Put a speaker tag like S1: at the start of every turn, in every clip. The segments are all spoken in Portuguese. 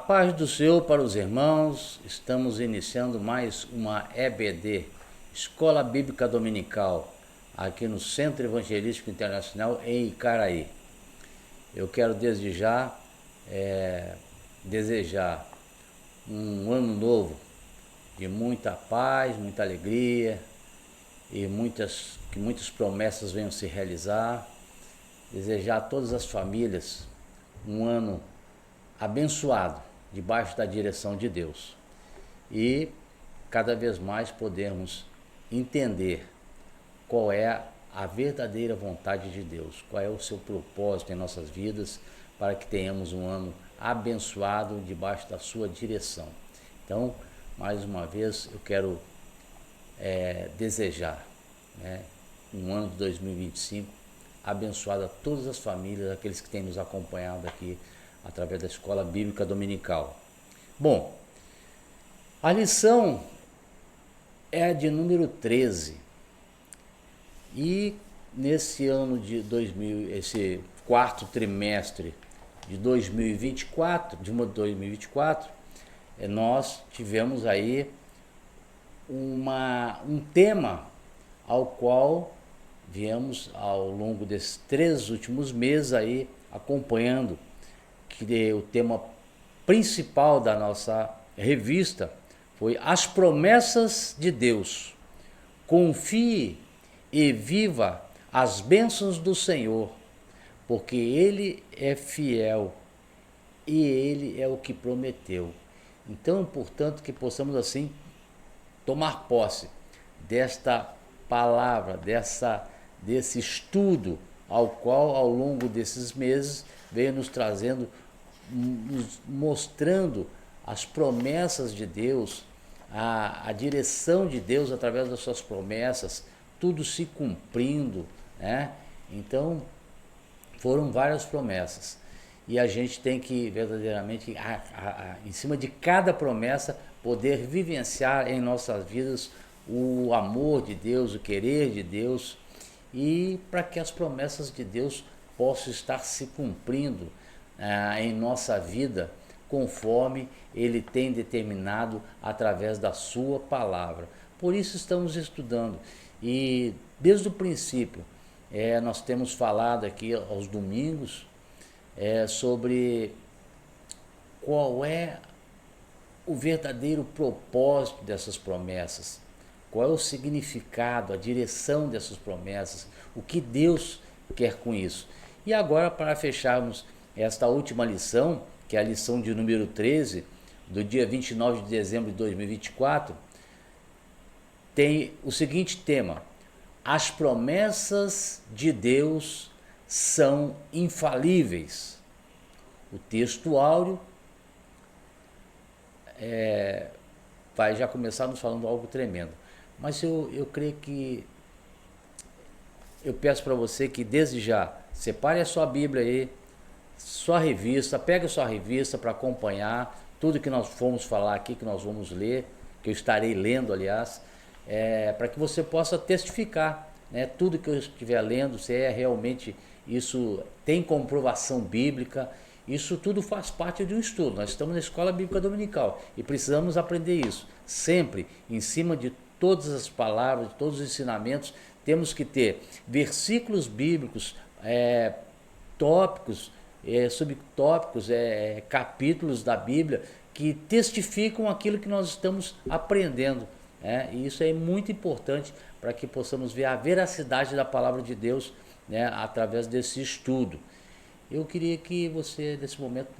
S1: paz do Senhor para os irmãos, estamos iniciando mais uma EBD, Escola Bíblica Dominical, aqui no Centro Evangelístico Internacional em Icaraí. Eu quero desde já desejar um ano novo de muita paz, muita alegria e que muitas promessas venham se realizar. Desejar a todas as famílias um ano abençoado, debaixo da direção de Deus. E cada vez mais podermos entender qual é a verdadeira vontade de Deus, qual é o seu propósito em nossas vidas, para que tenhamos um ano abençoado debaixo da sua direção. Então, mais uma vez, eu quero desejar um ano de 2025 abençoado a todas as famílias, aqueles que têm nos acompanhado aqui através da Escola Bíblica Dominical. Bom, a lição é a de número 13. E nesse ano de esse quarto trimestre de 2024, nós tivemos aí um tema ao qual viemos ao longo desses 3 últimos meses aí acompanhando, que o tema principal da nossa revista foi as promessas de Deus. Confie e viva as bênçãos do Senhor, porque Ele é fiel e Ele é o que prometeu. Então, portanto, que possamos assim tomar posse desta palavra, desse estudo ao qual ao longo desses meses veio nos trazendo, nos mostrando as promessas de Deus, a direção de Deus através das suas promessas, tudo se cumprindo, né? Então foram várias promessas e a gente tem que verdadeiramente, em cima de cada promessa, poder vivenciar em nossas vidas o amor de Deus, o querer de Deus, e para que as promessas de Deus possam estar se cumprindo em nossa vida, conforme Ele tem determinado através da sua palavra. Por isso estamos estudando, e desde o princípio nós temos falado aqui aos domingos sobre qual é o verdadeiro propósito dessas promessas. Qual é o significado, a direção dessas promessas, o que Deus quer com isso. E agora, para fecharmos esta última lição, que é a lição de número 13, do dia 29 de dezembro de 2024, tem o seguinte tema: as promessas de Deus são infalíveis. O texto áureo vai já começar nos falando algo tremendo. Mas eu creio que, eu peço para você que desde já, separe a sua Bíblia aí, sua revista, pegue a sua revista para acompanhar tudo que nós fomos falar aqui, que nós vamos ler, que eu estarei lendo, aliás, para que você possa testificar, né, tudo que eu estiver lendo, se realmente isso tem comprovação bíblica. Isso tudo faz parte de um estudo. Nós estamos na Escola Bíblica Dominical e precisamos aprender isso. Sempre em cima de todas as palavras, de todos os ensinamentos, temos que ter versículos bíblicos, tópicos, subtópicos, capítulos da Bíblia que testificam aquilo que nós estamos aprendendo. E isso é muito importante para que possamos ver a veracidade da palavra de Deus, através desse estudo. Eu queria que você, nesse momento,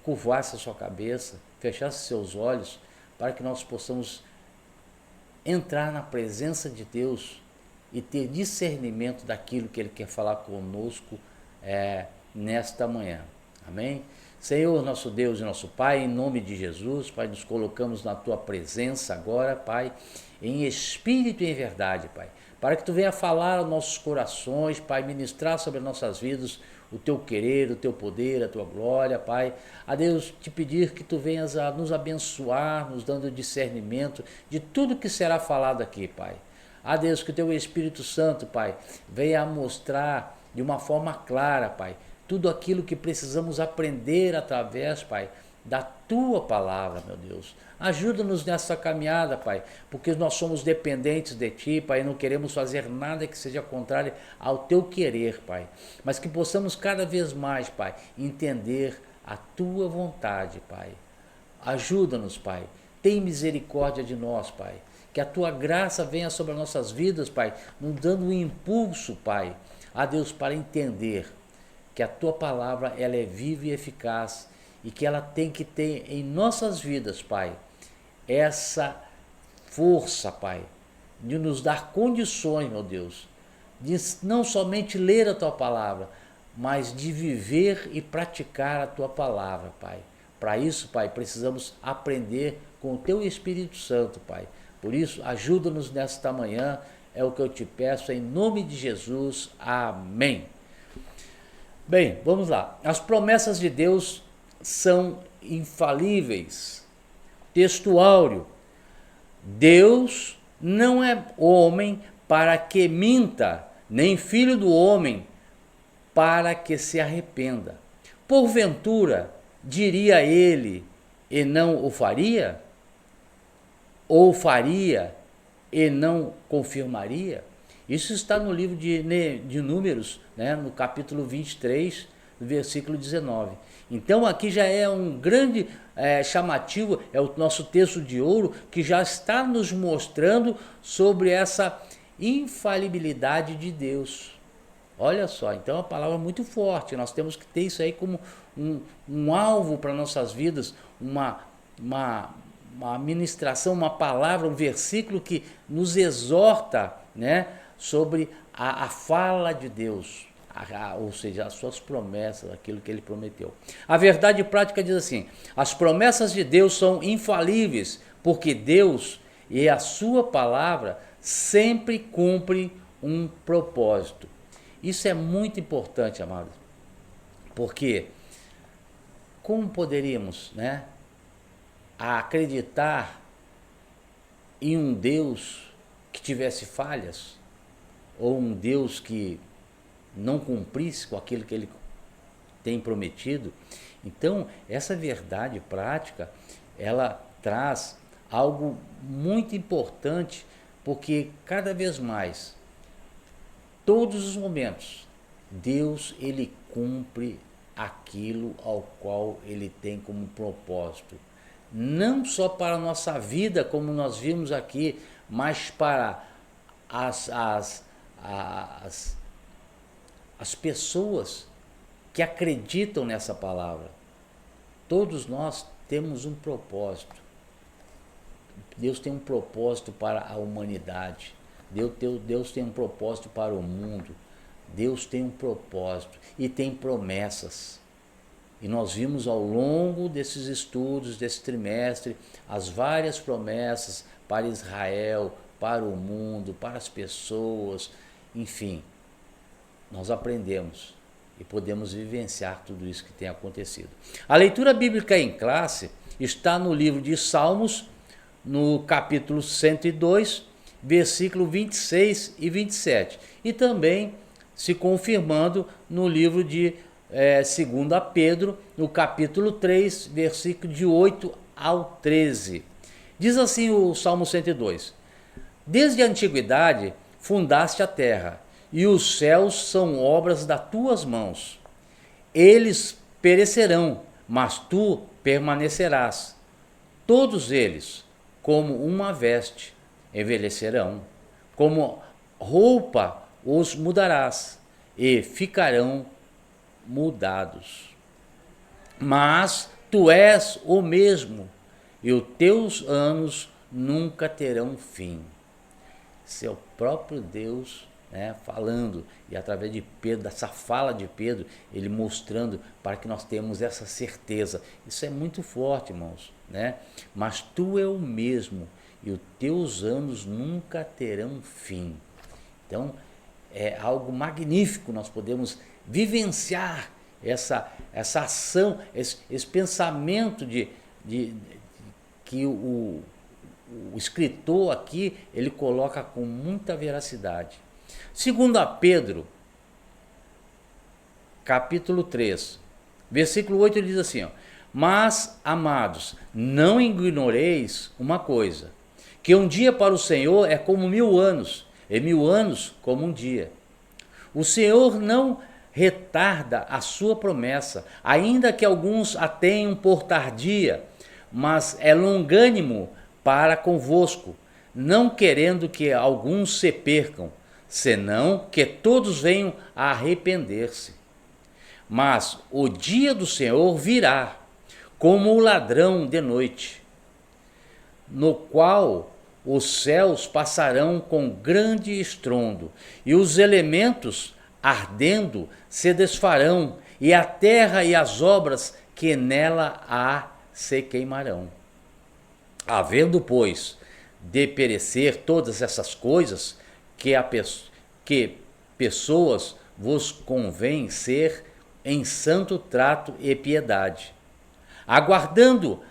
S1: curvasse a sua cabeça, fechasse seus olhos, para que nós possamos entrar na presença de Deus e ter discernimento daquilo que Ele quer falar conosco nesta manhã. Amém? Senhor, nosso Deus e nosso Pai, em nome de Jesus, Pai, nos colocamos na Tua presença agora, Pai, em espírito e em verdade, Pai, para que Tu venha falar aos nossos corações, Pai, ministrar sobre as nossas vidas o Teu querer, o Teu poder, a Tua glória, Pai. A Deus, te pedir que Tu venhas a nos abençoar, nos dando discernimento de tudo que será falado aqui, Pai. A Deus, que o Teu Espírito Santo, Pai, venha a mostrar de uma forma clara, Pai, tudo aquilo que precisamos aprender através, Pai, da tua palavra, meu Deus. Ajuda-nos nessa caminhada, Pai, porque nós somos dependentes de Ti, Pai, e não queremos fazer nada que seja contrário ao Teu querer, Pai, mas que possamos cada vez mais, Pai, entender a Tua vontade, Pai. Ajuda-nos, Pai. Tem misericórdia de nós, Pai. Que a Tua graça venha sobre as nossas vidas, Pai, nos dando um impulso, Pai, a Deus, para entender que a Tua palavra ela é viva e eficaz e que ela tem que ter em nossas vidas, Pai, essa força, Pai, de nos dar condições, meu Deus, de não somente ler a Tua palavra, mas de viver e praticar a Tua palavra, Pai. Para isso, Pai, precisamos aprender com o Teu Espírito Santo, Pai. Por isso, ajuda-nos nesta manhã, é o que eu te peço, em nome de Jesus. Amém. Bem, vamos lá. As promessas de Deus são infalíveis. Texto áureo. Deus não é homem para que minta, nem filho do homem para que se arrependa. Porventura, diria ele, e não o faria? Ou faria e não confirmaria? Isso está no livro de Números, né, no capítulo 23, versículo 19. Então aqui já é um grande chamativo, é o nosso texto de ouro, que já está nos mostrando sobre essa infalibilidade de Deus. Olha só, então é uma palavra muito forte, nós temos que ter isso aí como um alvo para nossas vidas, uma ministração, uma palavra, um versículo que nos exorta, né, sobre a fala de Deus, ou seja, as suas promessas, aquilo que ele prometeu. A verdade prática diz assim: as promessas de Deus são infalíveis, porque Deus e a sua palavra sempre cumprem um propósito. Isso é muito importante, amados, porque como poderíamos, né, acreditar em um Deus que tivesse falhas, ou um Deus que não cumprisse com aquilo que ele tem prometido? Então, essa verdade prática, ela traz algo muito importante, porque cada vez mais, todos os momentos, Deus ele cumpre aquilo ao qual ele tem como propósito. Não só para a nossa vida, como nós vimos aqui, mas para as pessoas que acreditam nessa palavra. Todos nós temos um propósito. Deus tem um propósito para a humanidade. Deus tem um propósito para o mundo. Deus tem um propósito e tem promessas. E nós vimos ao longo desses estudos, desse trimestre, as várias promessas para Israel, para o mundo, para as pessoas, enfim. Nós aprendemos e podemos vivenciar tudo isso que tem acontecido. A leitura bíblica em classe está no livro de Salmos, no capítulo 102, versículo 26 e 27. E também se confirmando no livro de 2 Pedro, no capítulo 3, versículo de 8 ao 13. Diz assim o Salmo 102: Desde a antiguidade fundaste a terra, e os céus são obras das tuas mãos. Eles perecerão, mas tu permanecerás. Todos eles, como uma veste, envelhecerão, como roupa os mudarás, e ficarão mudados. Mas tu és o mesmo, e os teus anos nunca terão fim. Esse é o próprio Deus, né, falando, e através de Pedro, dessa fala de Pedro, ele mostrando para que nós tenhamos essa certeza. Isso é muito forte, irmãos, né? Mas tu é o mesmo, e os teus anos nunca terão fim. Então, é algo magnífico, nós podemos vivenciar essa ação, esse pensamento que o escritor aqui, ele coloca com muita veracidade. Segundo a Pedro, capítulo 3, versículo 8, ele diz assim, ó: Mas, amados, não ignoreis uma coisa, que um dia para o Senhor é como 1000 anos, e 1000 anos como um dia. O Senhor não retarda a sua promessa, ainda que alguns a tenham por tardia, mas é longânimo para convosco, não querendo que alguns se percam, senão que todos venham a arrepender-se. Mas o dia do Senhor virá, como o ladrão de noite, no qual os céus passarão com grande estrondo, e os elementos ardendo se desfarão, e a terra e as obras que nela há se queimarão. Havendo, pois, de perecer todas essas coisas, que pessoas vos convém ser em santo trato e piedade, aguardando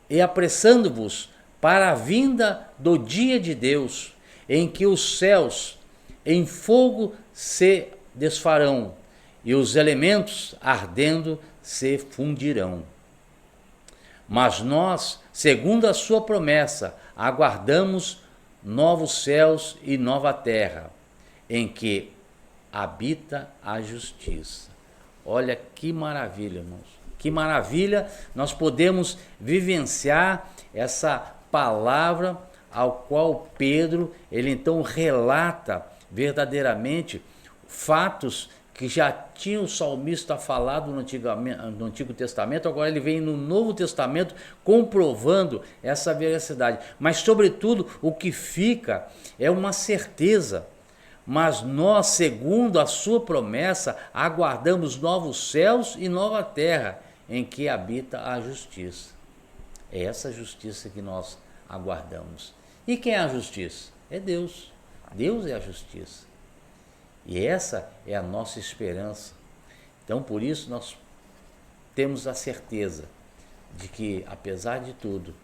S1: e apressando-vos para a vinda do dia de Deus, em que os céus em fogo se desfarão e os elementos ardendo se fundirão. Mas nós, segundo a sua promessa, aguardamos novos céus e nova terra, em que habita a justiça. Olha que maravilha, irmãos. Que maravilha nós podemos vivenciar essa palavra ao qual Pedro, ele então relata verdadeiramente fatos que já tinha o salmista falado no Antigo Testamento, agora ele vem no Novo Testamento comprovando essa veracidade. Mas, sobretudo, o que fica é uma certeza. Mas nós, segundo a sua promessa, aguardamos novos céus e nova terra, em que habita a justiça. É essa justiça que nós aguardamos. E quem é a justiça? É Deus. Deus é a justiça. E essa é a nossa esperança. Então, por isso, nós temos a certeza de que, apesar de tudo,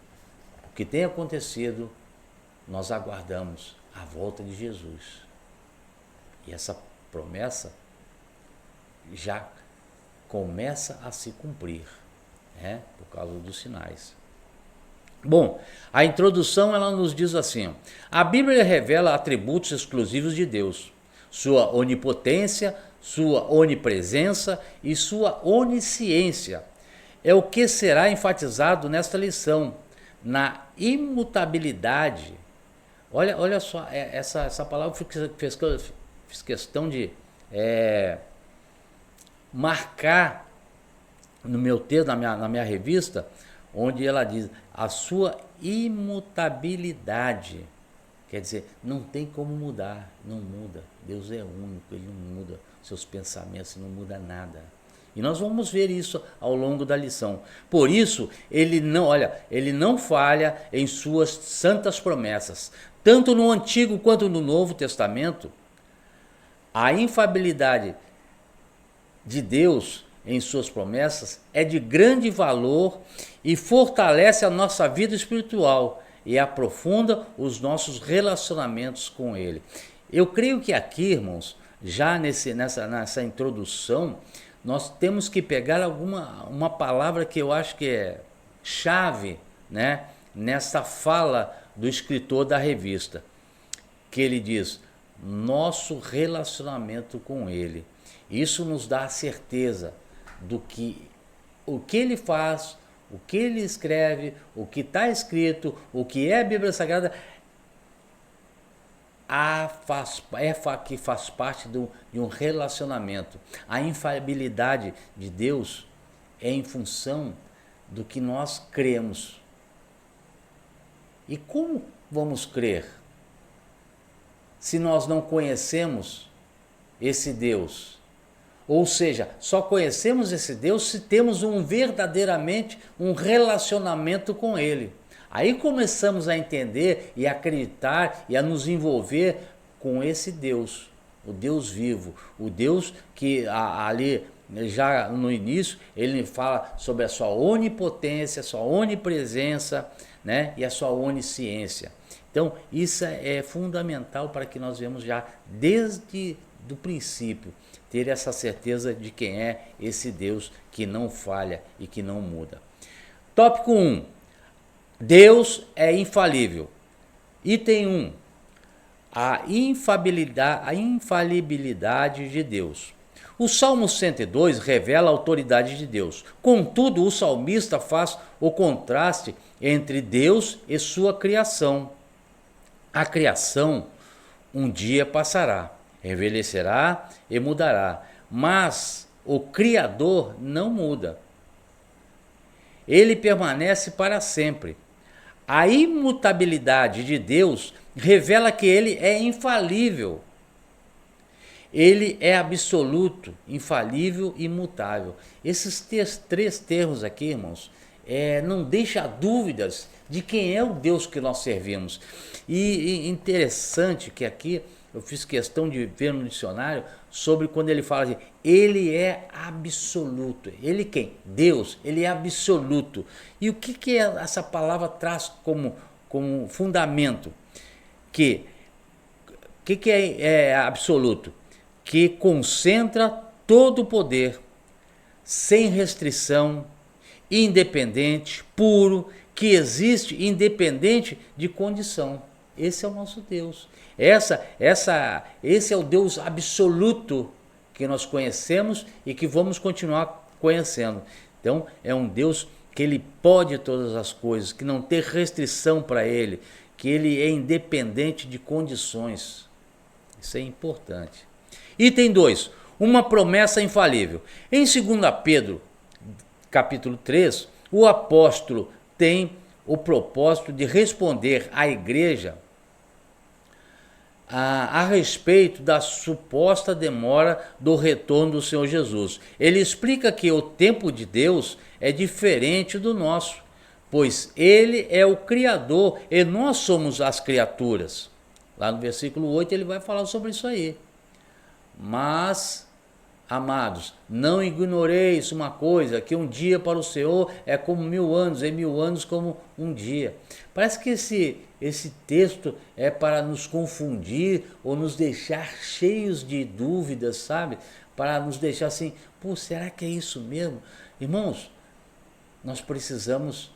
S1: o que tem acontecido, nós aguardamos a volta de Jesus. E essa promessa já começa a se cumprir, né, por causa dos sinais. Bom, a introdução ela nos diz assim: a Bíblia revela atributos exclusivos de Deus, sua onipotência, sua onipresença e sua onisciência. É o que será enfatizado nesta lição, na imutabilidade. Olha só, essa palavra fiz questão de marcar no meu texto, na minha revista, onde ela diz a sua imutabilidade. Quer dizer, não tem como mudar, não muda. Deus é único, ele não muda seus pensamentos, não muda nada. E nós vamos ver isso ao longo da lição. Por isso, ele não falha em suas santas promessas. Tanto no Antigo quanto no Novo Testamento, a infalibilidade de Deus em suas promessas é de grande valor e fortalece a nossa vida espiritual e aprofunda os nossos relacionamentos com Ele. Eu creio que aqui, irmãos, já nessa introdução, nós temos que pegar uma palavra que eu acho que é chave, né, nessa fala do escritor da revista, que ele diz: nosso relacionamento com Ele. Isso nos dá a certeza do que o que Ele faz, o que Ele escreve, o que está escrito, o que é a Bíblia Sagrada, que faz parte de um relacionamento. A infalibilidade de Deus é em função do que nós cremos. E como vamos crer se nós não conhecemos esse Deus? Ou seja, só conhecemos esse Deus se temos verdadeiramente um relacionamento com Ele. Aí começamos a entender e acreditar e a nos envolver com esse Deus, o Deus vivo, o Deus que ali já no início ele fala sobre a sua onipotência, a sua onipresença, né, e a sua onisciência. Então isso é fundamental para que nós vemos já desde do princípio, ter essa certeza de quem é esse Deus que não falha e que não muda. Tópico 1. Deus é infalível. Item 1. A infalibilidade de Deus. O Salmo 102 revela a autoridade de Deus. Contudo, o salmista faz o contraste entre Deus e sua criação. A criação um dia passará, envelhecerá e mudará, mas o Criador não muda. Ele permanece para sempre. A imutabilidade de Deus revela que ele é infalível. Ele é absoluto, infalível e imutável. Esses três termos aqui, irmãos, não deixa dúvidas de quem é o Deus que nós servimos. E interessante que aqui eu fiz questão de ver no dicionário sobre quando ele fala assim, ele é absoluto. Ele quem? Deus, ele é absoluto. E o que essa palavra traz como fundamento? Que é absoluto? Que concentra todo o poder, sem restrição, independente, puro, que existe independente de condição. Esse é o nosso Deus. Esse é o Deus absoluto que nós conhecemos e que vamos continuar conhecendo. Então, é um Deus que ele pode todas as coisas, que não tem restrição para ele, que ele é independente de condições. Isso é importante. Item 2. Uma promessa infalível. Em 2 Pedro, capítulo 3, o apóstolo tem o propósito de responder à igreja a respeito da suposta demora do retorno do Senhor Jesus. Ele explica que o tempo de Deus é diferente do nosso, pois ele é o Criador e nós somos as criaturas. Lá no versículo 8 ele vai falar sobre isso aí. Mas, amados, não ignoreis uma coisa, que um dia para o Senhor é como 1000 anos, e 1000 anos como um dia. Parece que esse texto é para nos confundir ou nos deixar cheios de dúvidas, sabe? Para nos deixar assim, será que é isso mesmo? Irmãos, nós precisamos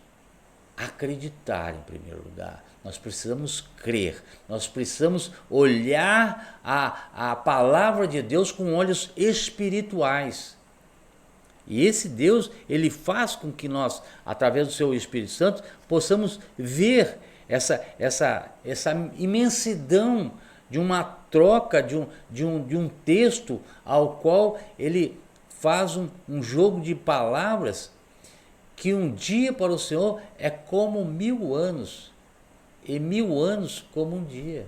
S1: acreditar em primeiro lugar. Nós precisamos crer, nós precisamos olhar a palavra de Deus com olhos espirituais. E esse Deus, ele faz com que nós, através do seu Espírito Santo, possamos ver essa imensidão de uma troca, de um texto ao qual ele faz um jogo de palavras, que um dia para o Senhor é como 1000 anos. E 1000 anos como um dia.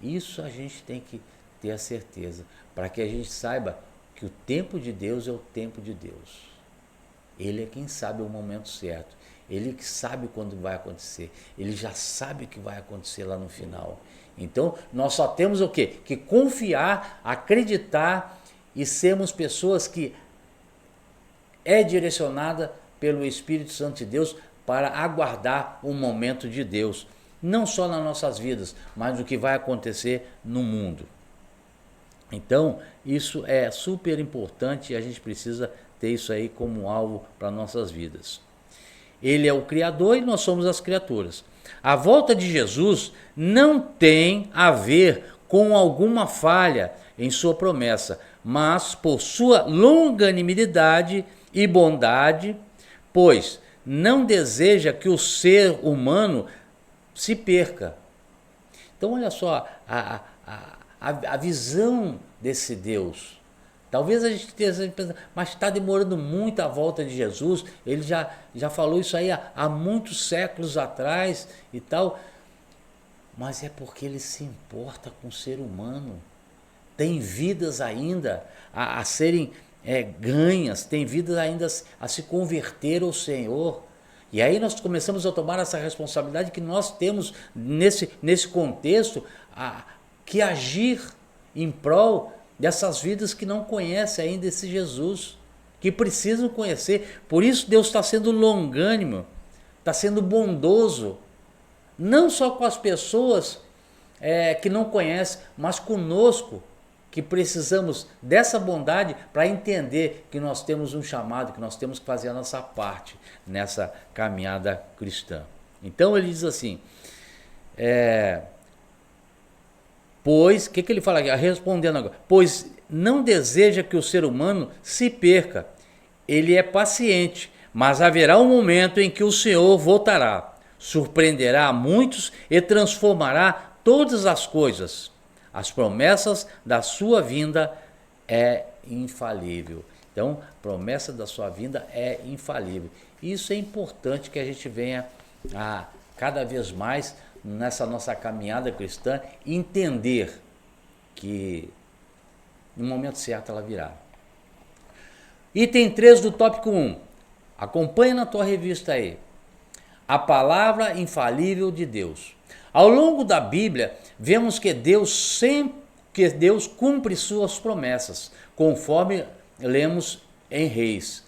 S1: Isso a gente tem que ter a certeza, para que a gente saiba que o tempo de Deus é o tempo de Deus. Ele é quem sabe o momento certo. Ele que sabe quando vai acontecer. Ele já sabe o que vai acontecer lá no final. Então, nós só temos o quê? Que confiar, acreditar e sermos pessoas que é direcionada pelo Espírito Santo de Deus para aguardar o momento de Deus, não só nas nossas vidas, mas o que vai acontecer no mundo. Então, isso é super importante e a gente precisa ter isso aí como alvo para nossas vidas. Ele é o Criador e nós somos as criaturas. A volta de Jesus não tem a ver com alguma falha em sua promessa, mas por sua longanimidade e bondade, pois não deseja que o ser humano se perca. Então, olha só a visão desse Deus. Talvez a gente esteja pensando, mas está demorando muito a volta de Jesus. Ele já falou isso aí há muitos séculos atrás e tal. Mas é porque ele se importa com o ser humano. Tem vidas ainda a serem ganhas, tem vidas ainda a se converter ao Senhor. E aí nós começamos a tomar essa responsabilidade que nós temos nesse contexto que agir em prol dessas vidas que não conhecem ainda esse Jesus, que precisam conhecer. Por isso Deus está sendo longânimo, está sendo bondoso, não só com as pessoas que não conhecem, mas conosco. que precisamos dessa bondade para entender que nós temos um chamado, que nós temos que fazer a nossa parte nessa caminhada cristã. Então ele diz assim, pois, o que ele fala aqui? Respondendo agora, pois não deseja que o ser humano se perca, ele é paciente, mas haverá um momento em que o Senhor voltará, surpreenderá a muitos e transformará todas as coisas. As promessas da sua vinda é infalível. Então, a promessa da sua vinda é infalível. Isso é importante que a gente venha a cada vez mais nessa nossa caminhada cristã entender que no momento certo ela virá. Item 3 do tópico 1. Acompanhe na tua revista aí. A palavra infalível de Deus. Ao longo da Bíblia, vemos que Deus cumpre suas promessas, conforme lemos em Reis,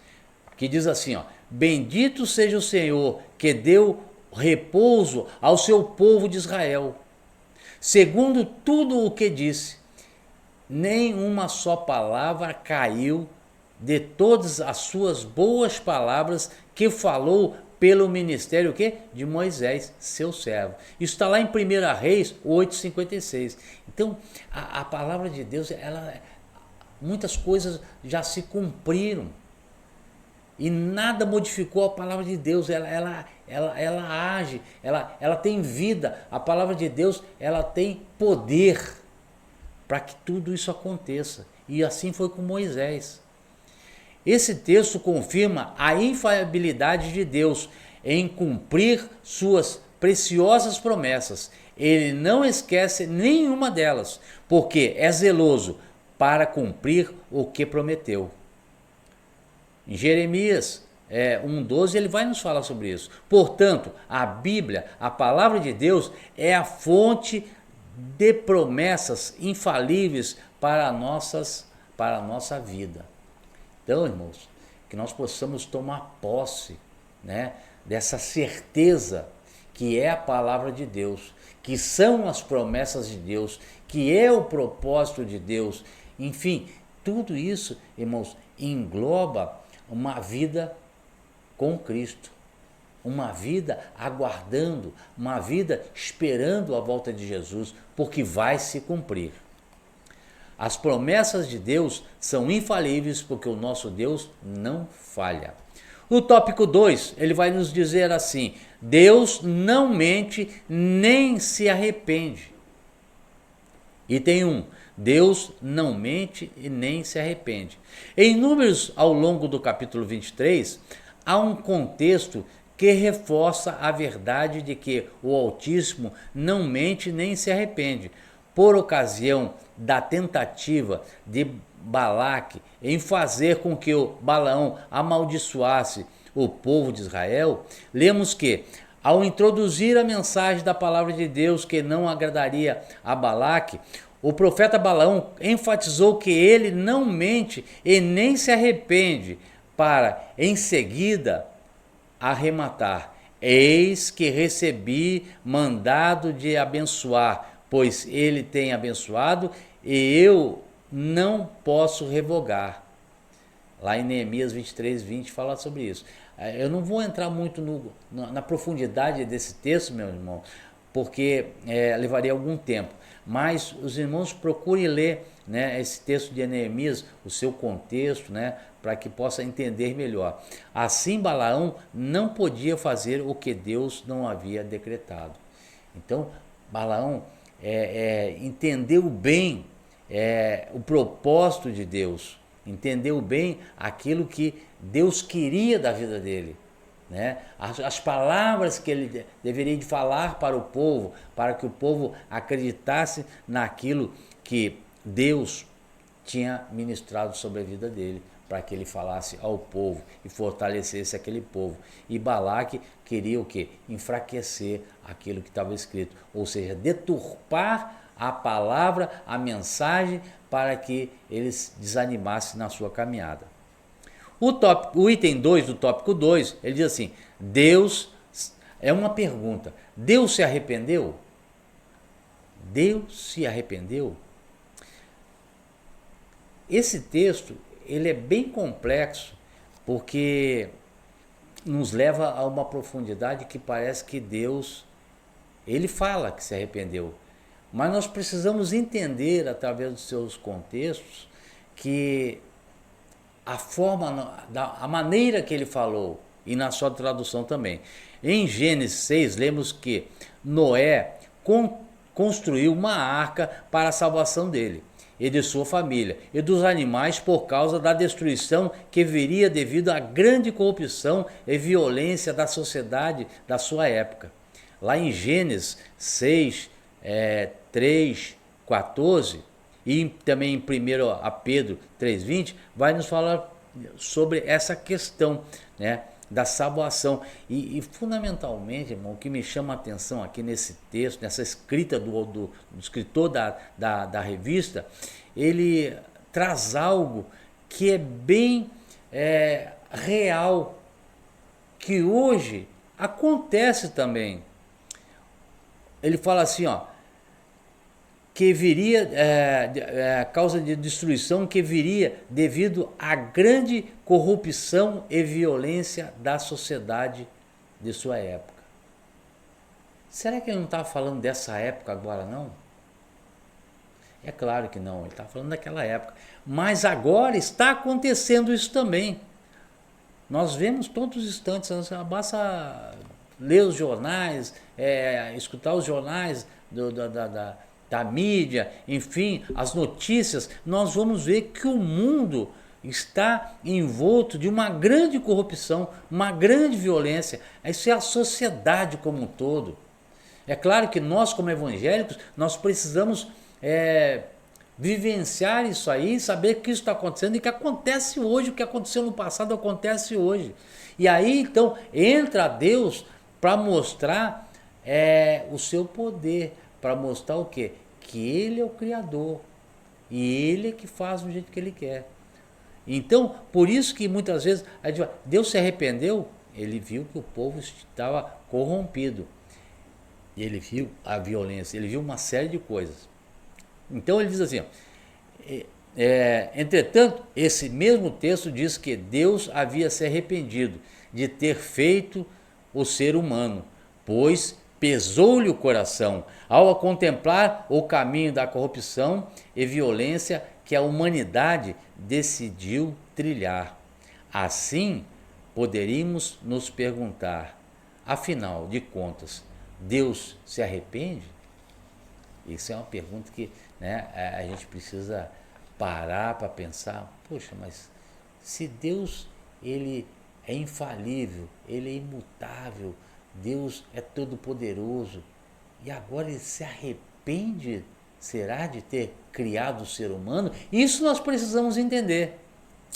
S1: que diz assim, bendito seja o Senhor que deu repouso ao seu povo de Israel. Segundo tudo o que disse, nem uma só palavra caiu de todas as suas boas palavras que falou pelo ministério de Moisés, seu servo. Isso está lá em 1 Reis 8,56. Então, a palavra de Deus, muitas coisas já se cumpriram. E nada modificou a palavra de Deus. Ela age, ela tem vida. A palavra de Deus, ela tem poder para que tudo isso aconteça. E assim foi com Moisés. Esse texto confirma a infalibilidade de Deus em cumprir suas preciosas promessas. Ele não esquece nenhuma delas, porque é zeloso para cumprir o que prometeu. Em Jeremias 1,12 ele vai nos falar sobre isso. Portanto, a Bíblia, a palavra de Deus, é a fonte de promessas infalíveis para a nossa vida. Então, irmãos, que nós possamos tomar posse, dessa certeza que é a palavra de Deus, que são as promessas de Deus, que é o propósito de Deus. Enfim, tudo isso, irmãos, engloba uma vida com Cristo, uma vida aguardando, uma vida esperando a volta de Jesus, porque vai se cumprir. As promessas de Deus são infalíveis porque o nosso Deus não falha. O tópico 2, ele vai nos dizer assim, Deus não mente nem se arrepende. Item 1, Deus não mente e nem se arrepende. Em Números, ao longo do capítulo 23, há um contexto que reforça a verdade de que o Altíssimo não mente nem se arrepende. Por ocasião da tentativa de Balaque em fazer com que o Balaão amaldiçoasse o povo de Israel, lemos que, ao introduzir a mensagem da palavra de Deus que não agradaria a Balaque, o profeta Balaão enfatizou que ele não mente e nem se arrepende, para, em seguida, arrematar: eis que recebi mandado de abençoar, pois ele tem abençoado e eu não posso revogar. Lá em Neemias 23:20 fala sobre isso. Eu não vou entrar muito na profundidade desse texto, meu irmão, porque levaria algum tempo. Mas os irmãos procurem ler esse texto de Neemias, o seu contexto, para que possa entender melhor. Assim, Balaão não podia fazer o que Deus não havia decretado. Então, Balaão entendeu bem o propósito de Deus, entendeu bem aquilo que Deus queria da vida dele, as palavras que ele deveria de falar para o povo, para que o povo acreditasse naquilo que Deus tinha ministrado sobre a vida dele, para que ele falasse ao povo e fortalecesse aquele povo. E Balaque queria o quê? Enfraquecer aquilo que estava escrito, ou seja, deturpar a palavra, a mensagem, para que eles desanimassem na sua caminhada. O item 2 do tópico 2, ele diz assim, Deus, é uma pergunta, Deus se arrependeu? Deus se arrependeu? esse texto ele é bem complexo, porque nos leva a uma profundidade que parece que Deus, ele fala que se arrependeu. Mas nós precisamos entender, através dos seus contextos, que a forma, a maneira que ele falou, e na sua tradução também. Em Gênesis 6, lemos que Noé construiu uma arca para a salvação dele e de sua família e dos animais por causa da destruição que viria devido à grande corrupção e violência da sociedade da sua época. Lá em Gênesis 6, 3, 14 e também em 1 Pedro 3,20 vai nos falar sobre essa questão, né, da salvação. E fundamentalmente, irmão, o que me chama a atenção aqui nesse texto, nessa escrita do escritor da revista, ele traz algo que é bem real, que hoje acontece também. Ele fala assim, ó, que viria, causa de destruição que viria devido à grande corrupção e violência da sociedade de sua época. Será que ele não está falando dessa época agora, não? É claro que não, ele está falando daquela época. Mas agora está acontecendo isso também. Nós vemos todos os instantes, basta ler os jornais, escutar os jornais da mídia, enfim, as notícias, nós vamos ver que o mundo está envolto de uma grande corrupção, uma grande violência. Isso é a sociedade como um todo. É claro que nós, como evangélicos, nós precisamos vivenciar isso aí, saber que isso está acontecendo e que acontece hoje, o que aconteceu no passado acontece hoje. E aí, então, entra Deus para mostrar o seu poder, para mostrar o quê? Que Ele é o Criador e Ele é que faz do jeito que Ele quer. Então, por isso que muitas vezes a gente fala, Deus se arrependeu, Ele viu que o povo estava corrompido, Ele viu a violência, Ele viu uma série de coisas. Então ele diz assim, entretanto, esse mesmo texto diz que Deus havia se arrependido de ter feito o ser humano, pois pesou-lhe o coração ao contemplar o caminho da corrupção e violência que a humanidade decidiu trilhar. Assim, poderíamos nos perguntar, afinal de contas, Deus se arrepende? Isso é uma pergunta que, né, a gente precisa parar para pensar, poxa, mas se Deus ele é infalível, Ele é imutável, Deus é todo poderoso, e agora Ele se arrepende, será, de ter criado o ser humano? Isso nós precisamos entender.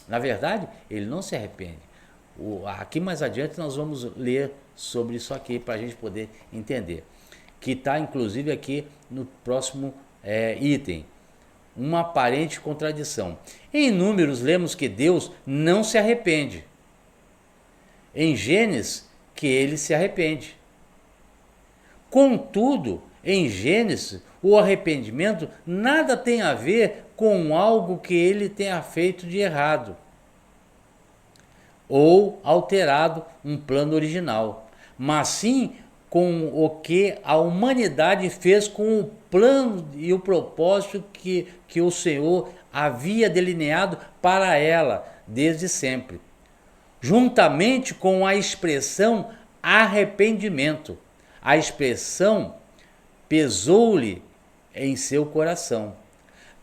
S1: Na verdade, Ele não se arrepende. Aqui mais adiante nós vamos ler sobre isso aqui para a gente poder entender, que está inclusive aqui no próximo item, uma aparente contradição. Em Números lemos que Deus não se arrepende. Em Gênesis, que Ele se arrepende. Contudo, em Gênesis, o arrependimento nada tem a ver com algo que Ele tenha feito de errado ou alterado um plano original, mas sim com o que a humanidade fez com o plano e o propósito que o Senhor havia delineado para ela desde sempre, juntamente com a expressão arrependimento. A expressão pesou-lhe em seu coração.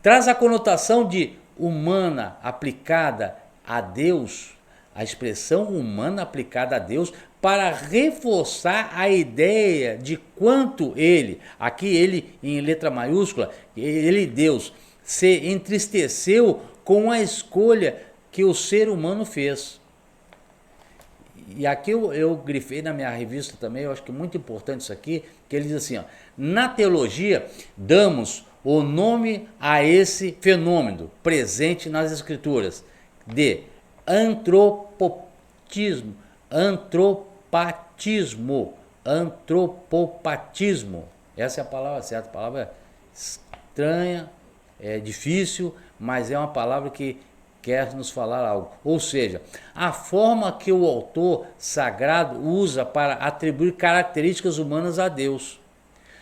S1: Traz a conotação de humana aplicada a Deus, a expressão humana aplicada a Deus, para reforçar a ideia de quanto Ele, aqui Ele em letra maiúscula, Ele, Deus, se entristeceu com a escolha que o ser humano fez. E aqui eu grifei na minha revista também, eu acho que é muito importante isso aqui, que ele diz assim, ó, na teologia damos o nome a esse fenômeno presente nas escrituras de antropopatismo, antropopatismo. Essa é a palavra certa, a palavra estranha, difícil, mas é uma palavra que quer nos falar algo. Ou seja, a forma que o autor sagrado usa para atribuir características humanas a Deus,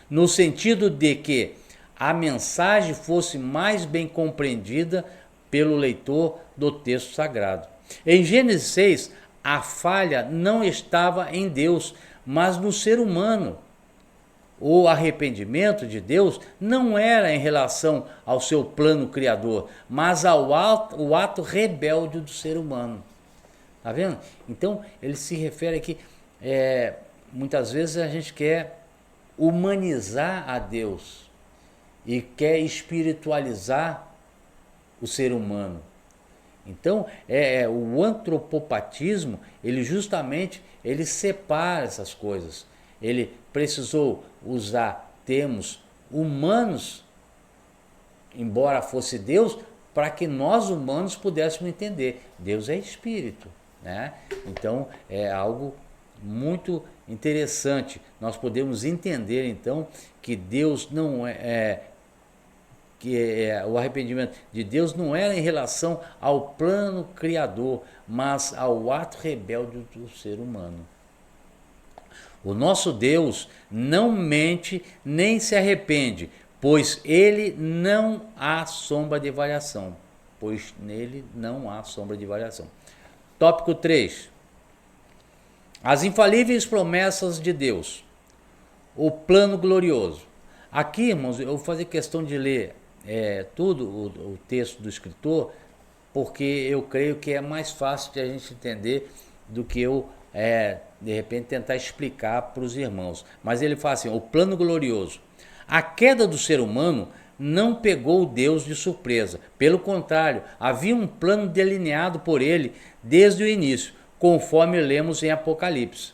S1: no sentido de que a mensagem fosse mais bem compreendida pelo leitor do texto sagrado. Em Gênesis 6, a falha não estava em Deus, mas no ser humano. O arrependimento de Deus não era em relação ao seu plano criador, mas ao ato rebelde do ser humano. Tá vendo? Então, ele se refere aqui, muitas vezes a gente quer humanizar a Deus e quer espiritualizar o ser humano. Então, o antropopatismo, ele justamente separa essas coisas. Ele precisou usar termos humanos, embora fosse Deus, para que nós humanos pudéssemos entender. Deus é espírito, né? Então, é algo muito interessante. Nós podemos entender, então, que Deus não o arrependimento de Deus não era em relação ao plano criador, mas ao ato rebelde do ser humano. O nosso Deus não mente nem se arrepende, pois ele não há sombra de variação. Pois nele não há sombra de variação. Tópico 3. As infalíveis promessas de Deus. O plano glorioso. Aqui, irmãos, eu vou fazer questão de ler tudo o texto do escritor, porque eu creio que é mais fácil de a gente entender do que eu, de repente, tentar explicar para os irmãos. Mas ele fala assim, o plano glorioso. A queda do ser humano não pegou Deus de surpresa. Pelo contrário, havia um plano delineado por ele desde o início, conforme lemos em Apocalipse.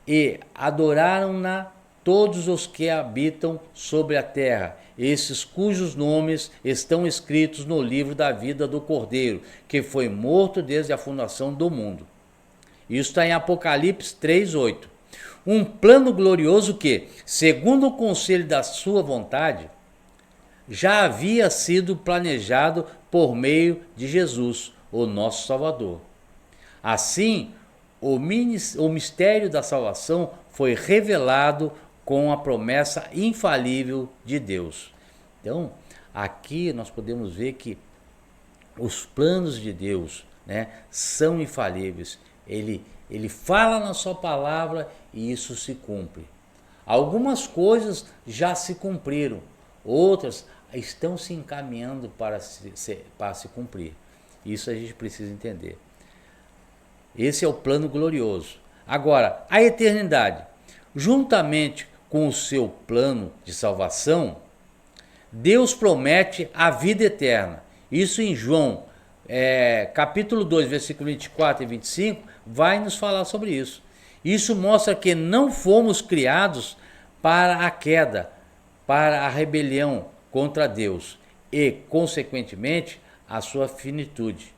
S1: E adoraram-na todos os que habitam sobre a terra, esses cujos nomes estão escritos no livro da vida do Cordeiro, que foi morto desde a fundação do mundo. Isso está em Apocalipse 3:8. Um plano glorioso que, segundo o conselho da sua vontade, já havia sido planejado por meio de Jesus, o nosso Salvador. Assim, o mistério da salvação foi revelado com a promessa infalível de Deus. Então, aqui nós podemos ver que os planos de Deus, né, são infalíveis. Ele fala na sua palavra e isso se cumpre. Algumas coisas já se cumpriram, outras estão se encaminhando para se cumprir. Isso a gente precisa entender. Esse é o plano glorioso. Agora, a eternidade, juntamente com o seu plano de salvação, Deus promete a vida eterna. Isso em João, capítulo 2, versículo 24 e 25, vai nos falar sobre isso. Isso mostra que não fomos criados para a queda, para a rebelião contra Deus e, consequentemente, a sua finitude.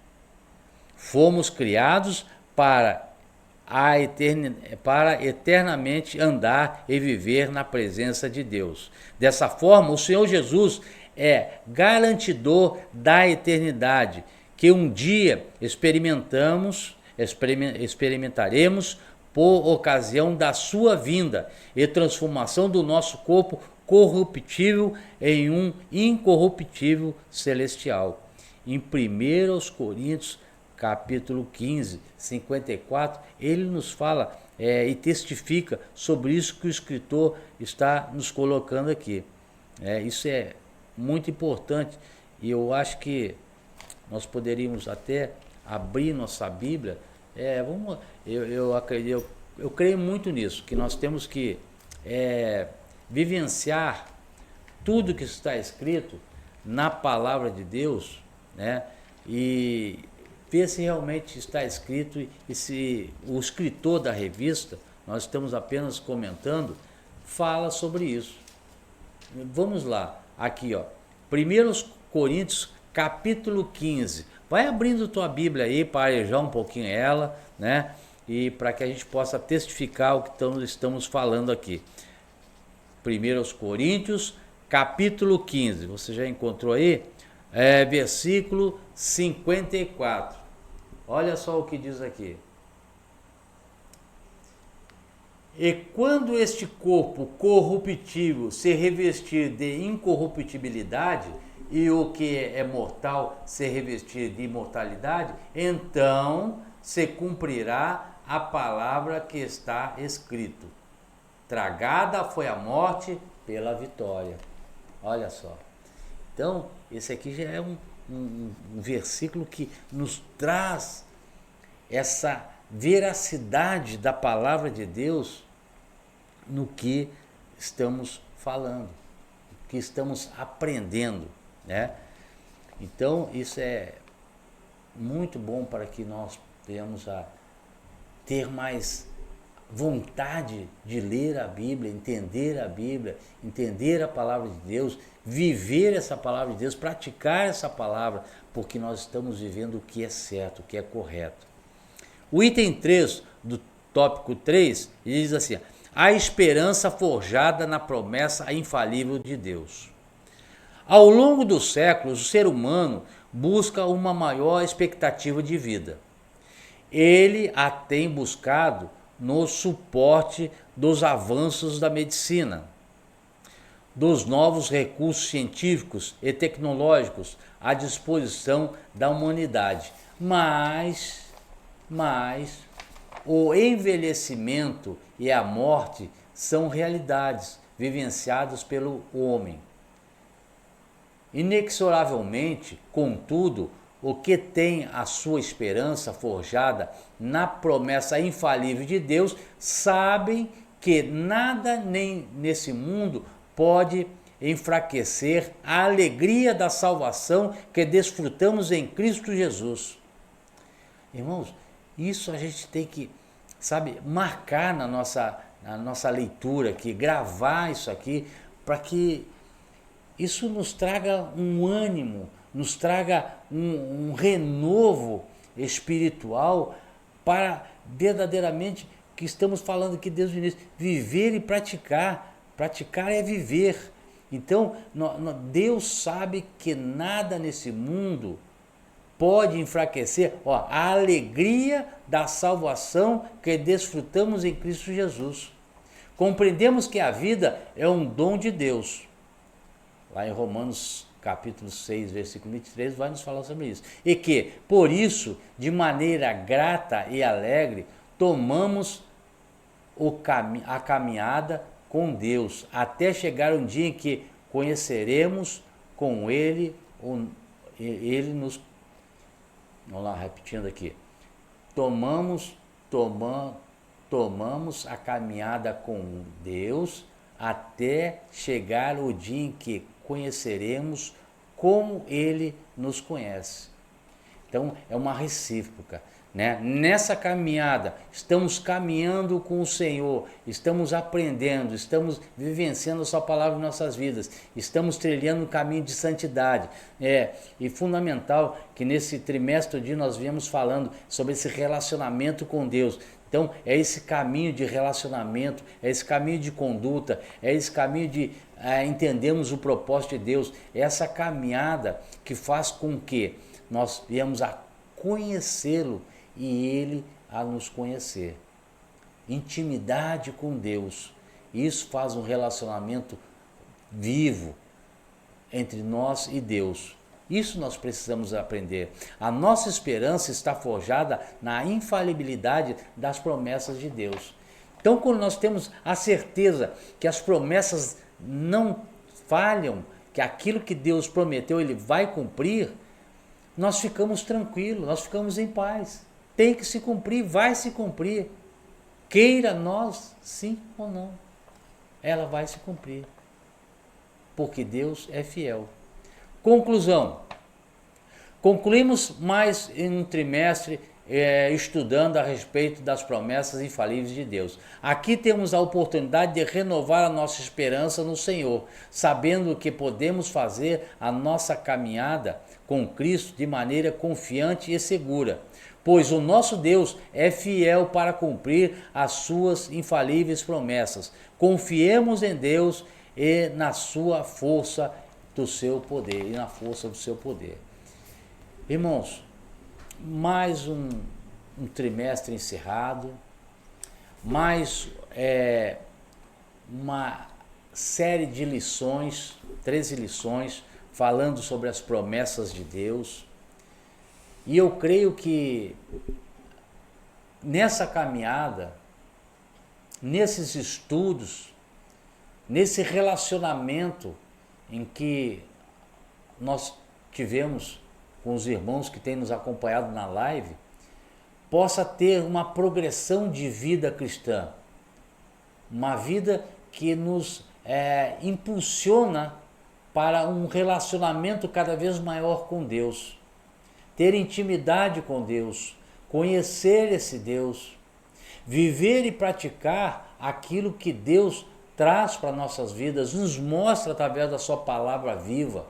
S1: Fomos criados para eternamente andar e viver na presença de Deus. Dessa forma, o Senhor Jesus é garantidor da eternidade, que um dia experimentaremos por ocasião da sua vinda e transformação do nosso corpo corruptível em um incorruptível celestial. Em 1 Coríntios capítulo 15, 54, ele nos fala e testifica sobre isso que o escritor está nos colocando aqui. Isso é muito importante e eu acho que nós poderíamos até abrir nossa Bíblia. Eu creio muito nisso, que nós temos que vivenciar tudo que está escrito na palavra de Deus, né? E ver se realmente está escrito e se o escritor da revista, nós estamos apenas comentando, fala sobre isso. Vamos lá, aqui ó, 1 Coríntios capítulo 15, vai abrindo tua Bíblia aí para arejar um pouquinho ela, né? E para que a gente possa testificar o que estamos falando aqui. 1 Coríntios capítulo 15, você já encontrou aí? Versículo 54. Olha só o que diz aqui. E quando este corpo corruptível se revestir de incorruptibilidade, e o que é mortal se revestir de imortalidade, então se cumprirá a palavra que está escrito: tragada foi a morte pela vitória. Olha só. Então, esse aqui já é um versículo que nos traz essa veracidade da palavra de Deus no que estamos falando, no que estamos aprendendo, né? Então, isso é muito bom para que nós venhamos a ter mais vontade de ler a Bíblia, entender a palavra de Deus, viver essa palavra de Deus, praticar essa palavra, porque nós estamos vivendo o que é certo, o que é correto. O item 3 do tópico 3 diz assim: a esperança forjada na promessa infalível de Deus. Ao longo dos séculos, o ser humano busca uma maior expectativa de vida. Ele a tem buscado no suporte dos avanços da medicina, dos novos recursos científicos e tecnológicos à disposição da humanidade. Mas o envelhecimento e a morte são realidades vivenciadas pelo homem. Inexoravelmente, contudo, o que tem a sua esperança forjada na promessa infalível de Deus, sabem que nada nem nesse mundo pode enfraquecer a alegria da salvação que desfrutamos em Cristo Jesus. Irmãos, isso a gente tem que, marcar na nossa leitura aqui, gravar isso aqui, para que isso nos traga um ânimo, nos traga um renovo espiritual para verdadeiramente que estamos falando aqui desde o início, viver e praticar. Praticar é viver. Então, Deus sabe que nada nesse mundo pode enfraquecer a alegria da salvação que desfrutamos em Cristo Jesus. Compreendemos que a vida é um dom de Deus. Lá em Romanos capítulo 6, versículo 23, vai nos falar sobre isso. E que, por isso, de maneira grata e alegre, tomamos a caminhada com Deus, até chegar um dia em que conheceremos com Ele, Ele nos... Vamos lá, repetindo aqui. Tomamos a caminhada com Deus, até chegar o dia em que conheceremos como Ele nos conhece. Então, é uma recíproca, né? Nessa caminhada, estamos caminhando com o Senhor, estamos aprendendo, estamos vivenciando a sua palavra em nossas vidas, estamos trilhando um caminho de santidade. E fundamental que nesse trimestre de nós viemos falando sobre esse relacionamento com Deus. Então, é esse caminho de relacionamento, é esse caminho de conduta, é esse caminho de entendermos o propósito de Deus, é essa caminhada que faz com que nós viemos a conhecê-lo e Ele a nos conhecer. Intimidade com Deus, isso faz um relacionamento vivo entre nós e Deus. Isso nós precisamos aprender. A nossa esperança está forjada na infalibilidade das promessas de Deus. Então, quando nós temos a certeza que as promessas não falham, que aquilo que Deus prometeu Ele vai cumprir, nós ficamos tranquilos, nós ficamos em paz. Tem que se cumprir, vai se cumprir. Queira nós, sim ou não, ela vai se cumprir. Porque Deus é fiel. Conclusão. Concluímos mais em um trimestre estudando a respeito das promessas infalíveis de Deus. Aqui temos a oportunidade de renovar a nossa esperança no Senhor, sabendo que podemos fazer a nossa caminhada com Cristo de maneira confiante e segura, pois o nosso Deus é fiel para cumprir as suas infalíveis promessas. Confiemos em Deus e na sua força do seu poder, e na força do seu poder. Irmãos, mais um trimestre encerrado, mais uma série de lições, 13 lições, falando sobre as promessas de Deus. E eu creio que nessa caminhada, nesses estudos, nesse relacionamento em que nós tivemos com os irmãos que têm nos acompanhado na live, possa ter uma progressão de vida cristã, uma vida que nos impulsiona para um relacionamento cada vez maior com Deus, ter intimidade com Deus, conhecer esse Deus, viver e praticar aquilo que Deus traz para nossas vidas, nos mostra através da sua palavra viva.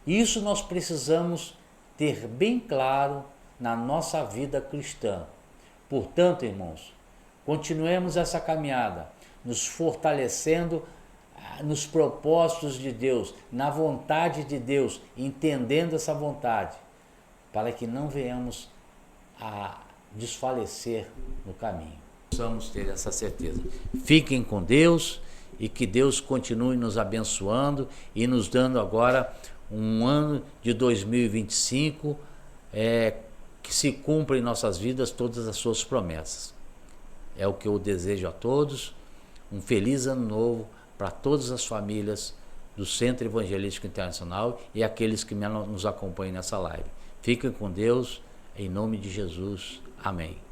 S1: Isso nós precisamos ter bem claro na nossa vida cristã. Portanto, irmãos, continuemos essa caminhada, nos fortalecendo nos propósitos de Deus, na vontade de Deus, entendendo essa vontade, para que não venhamos a desfalecer no caminho. Precisamos ter essa certeza. Fiquem com Deus e que Deus continue nos abençoando e nos dando agora um ano de 2025 que se cumpra em nossas vidas todas as suas promessas. É o que eu desejo a todos. Um feliz ano novo para todas as famílias do Centro Evangelístico Internacional e aqueles que nos acompanham nessa live. Fiquem com Deus, em nome de Jesus. Amém.